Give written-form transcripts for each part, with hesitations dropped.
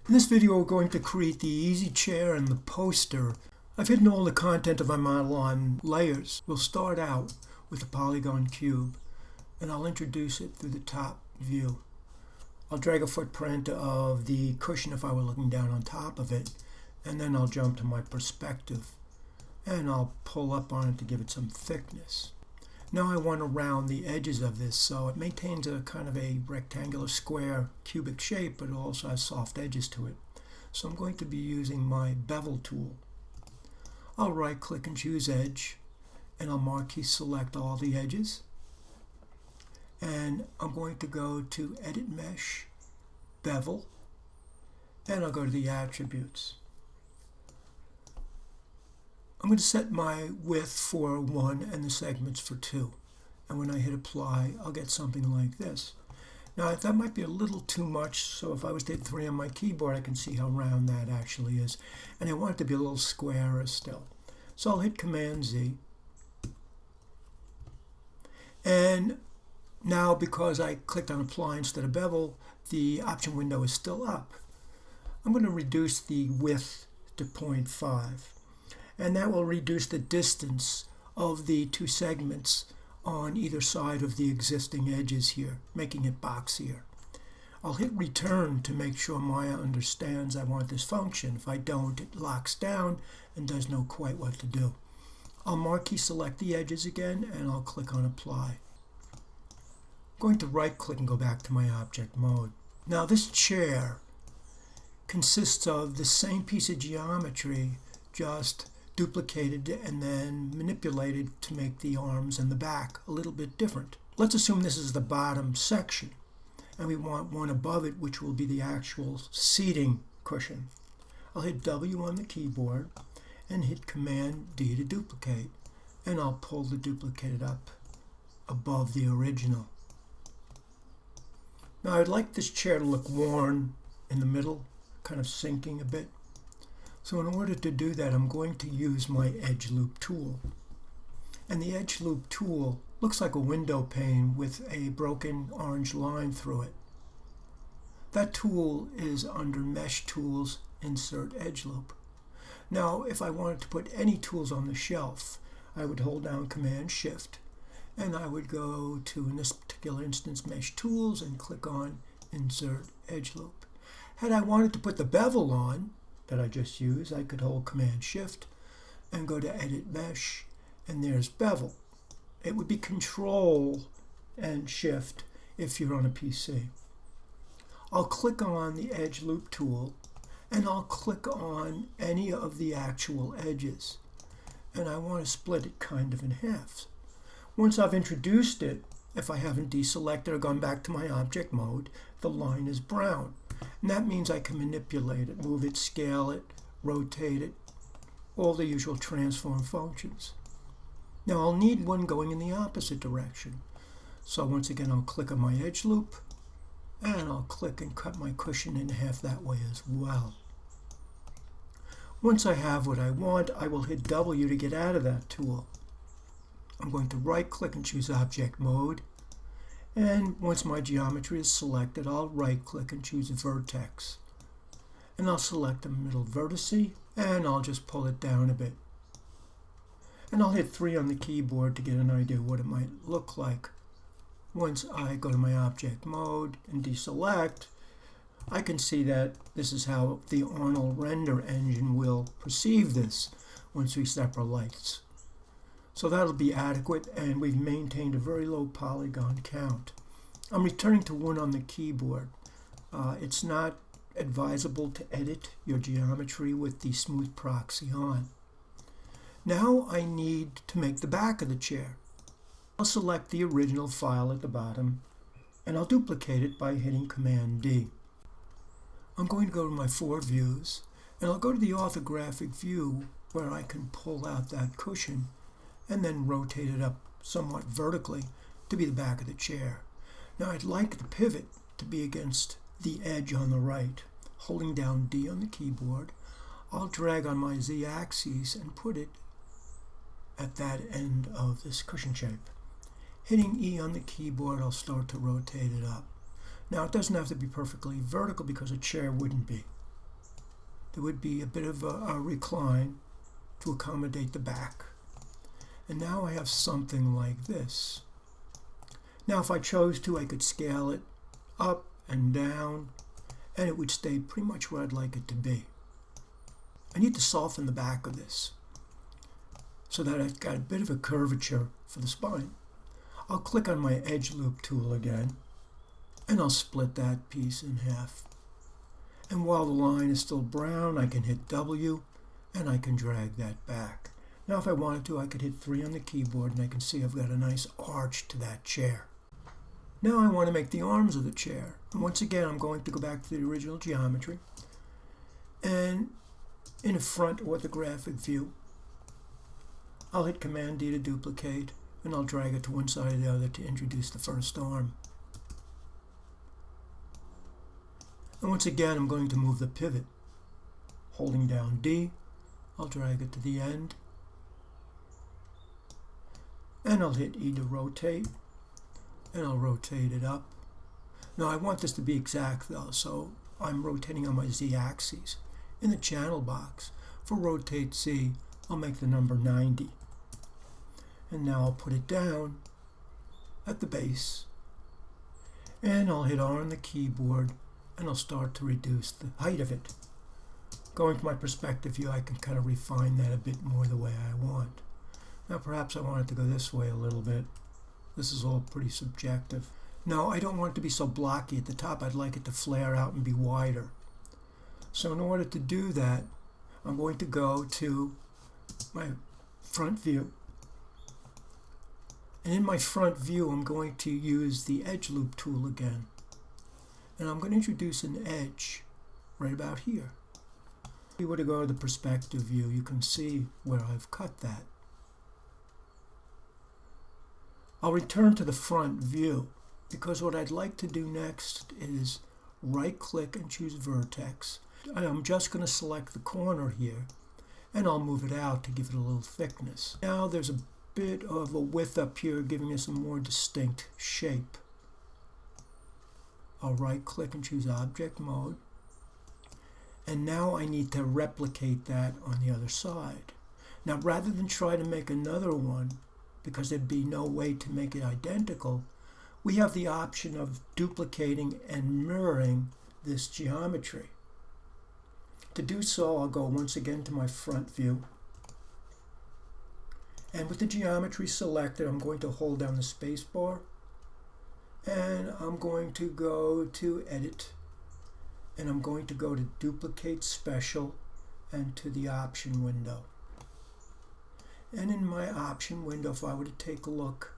In this video we're going to create the easy chair and the poster. I've hidden all the content of my model on layers. We'll start out with a polygon cube and I'll introduce it through the top view. I'll drag a footprint of the cushion if I were looking down on top of it, and then I'll jump to my perspective and I'll pull up on it to give it some thickness. Now I want to round the edges of this so it maintains a kind of a rectangular square cubic shape, but it also has soft edges to it. So I'm going to be using my bevel tool. I'll right click and choose edge, and I'll marquee select all the edges, and I'm going to go to edit mesh, bevel, and I'll go to the attributes. I'm going to set my width for 1 and the segments for 2. And when I hit apply, I'll get something like this. Now that might be a little too much, so if I was to hit 3 on my keyboard, I can see how round that actually is. And I want it to be a little squarer still. So I'll hit Command Z. And now because I clicked on apply instead of bevel, the option window is still up. I'm going to reduce the width to 0.5. And that will reduce the distance of the two segments on either side of the existing edges here, making it boxier. I'll hit return to make sure Maya understands I want this function. If I don't, it locks down and doesn't know quite what to do. I'll marquee select the edges again and I'll click on apply. I'm going to right click and go back to my object mode. Now this chair consists of the same piece of geometry, just duplicated and then manipulated to make the arms and the back a little bit different. Let's assume this is the bottom section and we want one above it, which will be the actual seating cushion. I'll hit W on the keyboard and hit Command D to duplicate, and I'll pull the duplicated up above the original. Now I'd like this chair to look worn in the middle, kind of sinking a bit. So in order to do that, I'm going to use my edge loop tool. And the edge loop tool looks like a window pane with a broken orange line through it. That tool is under Mesh Tools, Insert Edge Loop. Now, if I wanted to put any tools on the shelf, I would hold down Command Shift, and I would go to, in this particular instance, Mesh Tools, and click on Insert Edge Loop. Had I wanted to put the bevel on, that I just used, I could hold Command Shift and go to Edit Mesh, and there's bevel. It would be Control and Shift if you're on a PC. I'll click on the Edge Loop tool and I'll click on any of the actual edges, and I want to split it kind of in half. Once I've introduced it, if I haven't deselected or gone back to my object mode, the line is brown. And that means I can manipulate it, move it, scale it, rotate it, all the usual transform functions. Now I'll need one going in the opposite direction. So once again I'll click on my edge loop and I'll click and cut my cushion in half that way as well. Once I have what I want, I will hit W to get out of that tool. I'm going to right click and choose object mode. And once my geometry is selected, I'll right click and choose vertex. And I'll select the middle vertice and I'll just pull it down a bit. And I'll hit 3 on the keyboard to get an idea what it might look like. Once I go to my object mode and deselect, I can see that this is how the Arnold render engine will perceive this once we set our lights. So that'll be adequate, and we've maintained a very low polygon count. I'm returning to 1 on the keyboard. It's not advisable to edit your geometry with the smooth proxy on. Now I need to make the back of the chair. I'll select the original file at the bottom, and I'll duplicate it by hitting Command D. I'm going to go to my 4 views, and I'll go to the orthographic view where I can pull out that cushion and then rotate it up somewhat vertically to be the back of the chair. Now I'd like the pivot to be against the edge on the right. Holding down D on the keyboard, I'll drag on my Z axis and put it at that end of this cushion shape. Hitting E on the keyboard, I'll start to rotate it up. Now it doesn't have to be perfectly vertical because a chair wouldn't be. there would be a bit of a recline to accommodate the back. And now I have something like this. Now if I chose to, I could scale it up and down, and it would stay pretty much where I'd like it to be. I need to soften the back of this so that I've got a bit of a curvature for the spine. I'll click on my edge loop tool again, and I'll split that piece in half. And while the line is still brown, I can hit W, and I can drag that back. Now if I wanted to, I could hit 3 on the keyboard, and I can see I've got a nice arch to that chair. Now I want to make the arms of the chair. And once again, I'm going to go back to the original geometry. And in a front orthographic view, I'll hit Command D to duplicate, and I'll drag it to one side or the other to introduce the first arm. And once again, I'm going to move the pivot. Holding down D, I'll drag it to the end, and I'll hit E to rotate, and I'll rotate it up. Now I want this to be exact though, so I'm rotating on my Z axis. In the channel box, for rotate Z, I'll make the number 90. And now I'll put it down at the base, and I'll hit R on the keyboard, and I'll start to reduce the height of it. Going to my perspective view, I can kind of refine that a bit more the way I want. Now perhaps I want it to go this way a little bit. This is all pretty subjective. No, I don't want it to be so blocky at the top. I'd like it to flare out and be wider. So in order to do that, I'm going to go to my front view. And in my front view, I'm going to use the edge loop tool again. And I'm going to introduce an edge right about here. If you were to go to the perspective view, you can see where I've cut that. I'll return to the front view because what I'd like to do next is right-click and choose Vertex. I'm just going to select the corner here, and I'll move it out to give it a little thickness. Now there's a bit of a width up here giving us a more distinct shape. I'll right-click and choose Object Mode. And now I need to replicate that on the other side. Now rather than try to make another one, because there'd be no way to make it identical, we have the option of duplicating and mirroring this geometry. To do so, I'll go once again to my front view. And with the geometry selected, I'm going to hold down the space bar, and I'm going to go to Edit, and I'm going to go to Duplicate Special and to the Option window. And in my Option window, if I were to take a look,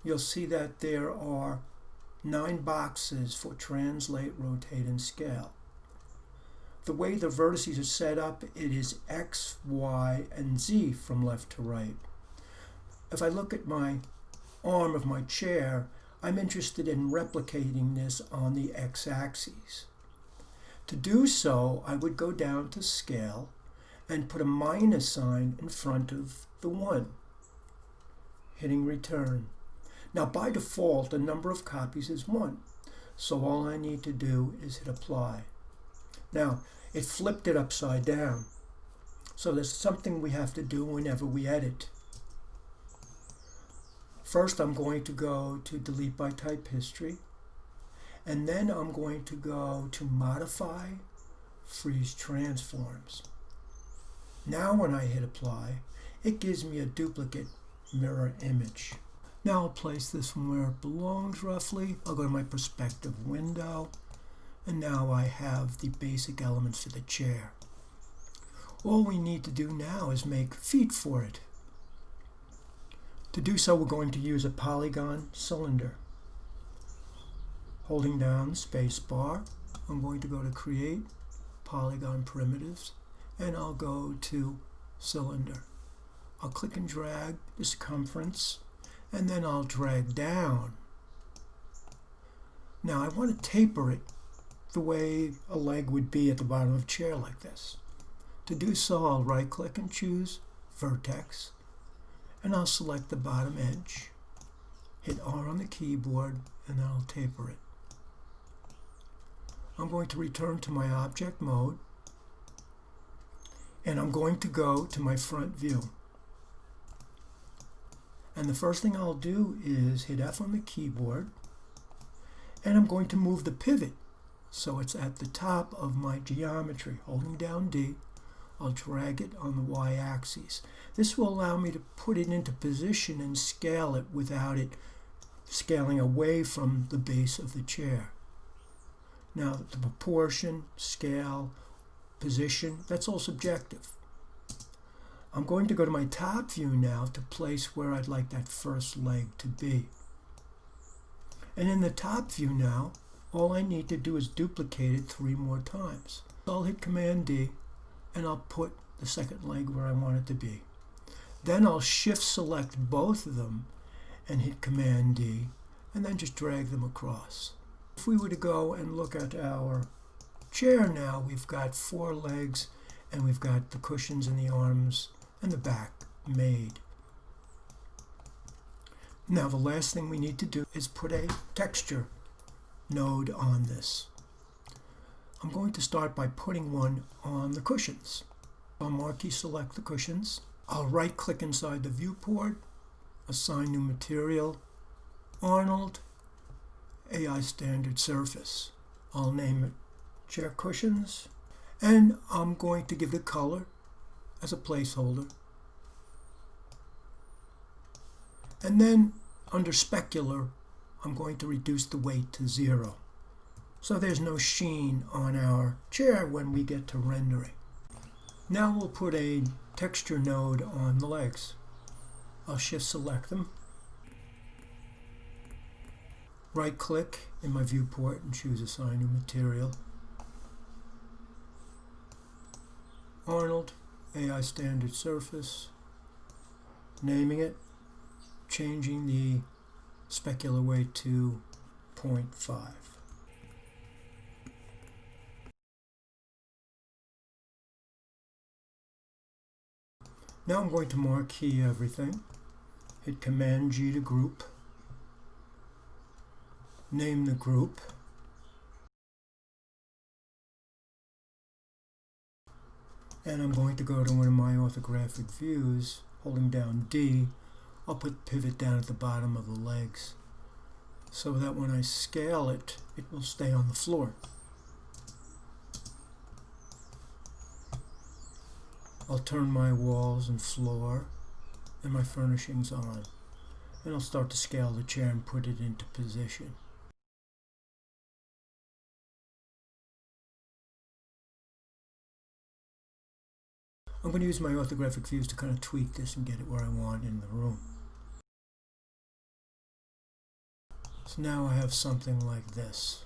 you'll see that there are 9 boxes for Translate, Rotate, and Scale. The way the vertices are set up, it is X, Y, and Z from left to right. If I look at my arm of my chair, I'm interested in replicating this on the X-axis. To do so, I would go down to Scale and put a minus sign in front of the 1, hitting Return. Now by default, the number of copies is 1, so all I need to do is hit Apply. Now, it flipped it upside down, so there's something we have to do whenever we edit. First, I'm going to go to Delete by Type History, and then I'm going to go to Modify, Freeze Transforms. Now when I hit Apply, it gives me a duplicate mirror image. Now I'll place this where it belongs roughly. I'll go to my perspective window, and now I have the basic elements for the chair. All we need to do now is make feet for it. To do so, we're going to use a polygon cylinder. Holding down the space bar, I'm going to go to Create, Polygon Primitives, and I'll go to Cylinder. I'll click and drag the circumference, and then I'll drag down. Now I want to taper it the way a leg would be at the bottom of a chair like this. To do so, I'll right-click and choose Vertex, and I'll select the bottom edge, hit R on the keyboard, and then I'll taper it. I'm going to return to my object mode, And I'm going to go to my front view. And the first thing I'll do is hit F on the keyboard, and I'm going to move the pivot so it's at the top of my geometry. Holding down D, I'll drag it on the y-axis. This will allow me to put it into position and scale it without it scaling away from the base of the chair. Now, the proportion, scale, position, that's all subjective. I'm going to go to my top view now to place where I'd like that first leg to be. And in the top view now, all I need to do is duplicate it 3 more times. I'll hit Command D, and I'll put the second leg where I want it to be. Then I'll shift select both of them and hit Command D, and then just drag them across. If we were to go and look at our chair now, we've got 4 legs, and we've got the cushions and the arms and the back made. Now the last thing we need to do is put a texture node on this. I'm going to start by putting one on the cushions. I'll marquee select the cushions. I'll right click inside the viewport, assign new material, Arnold, AI standard surface. I'll name it chair cushions, and I'm going to give it a color as a placeholder. And then under specular, I'm going to reduce the weight to 0. So there's no sheen on our chair when we get to rendering. Now we'll put a texture node on the legs. I'll shift select them. Right click in my viewport and choose assign new material. Arnold, AI standard surface. Naming it, changing the specular weight to 0.5. Now I'm going to marquee everything. Hit Command G to group. Name the group. And I'm going to go to one of my orthographic views, holding down D. I'll put pivot down at the bottom of the legs so that when I scale it, it will stay on the floor. I'll turn my walls and floor and my furnishings on, and I'll start to scale the chair and put it into position. I'm going to use my orthographic views to kind of tweak this and get it where I want in the room. So now I have something like this.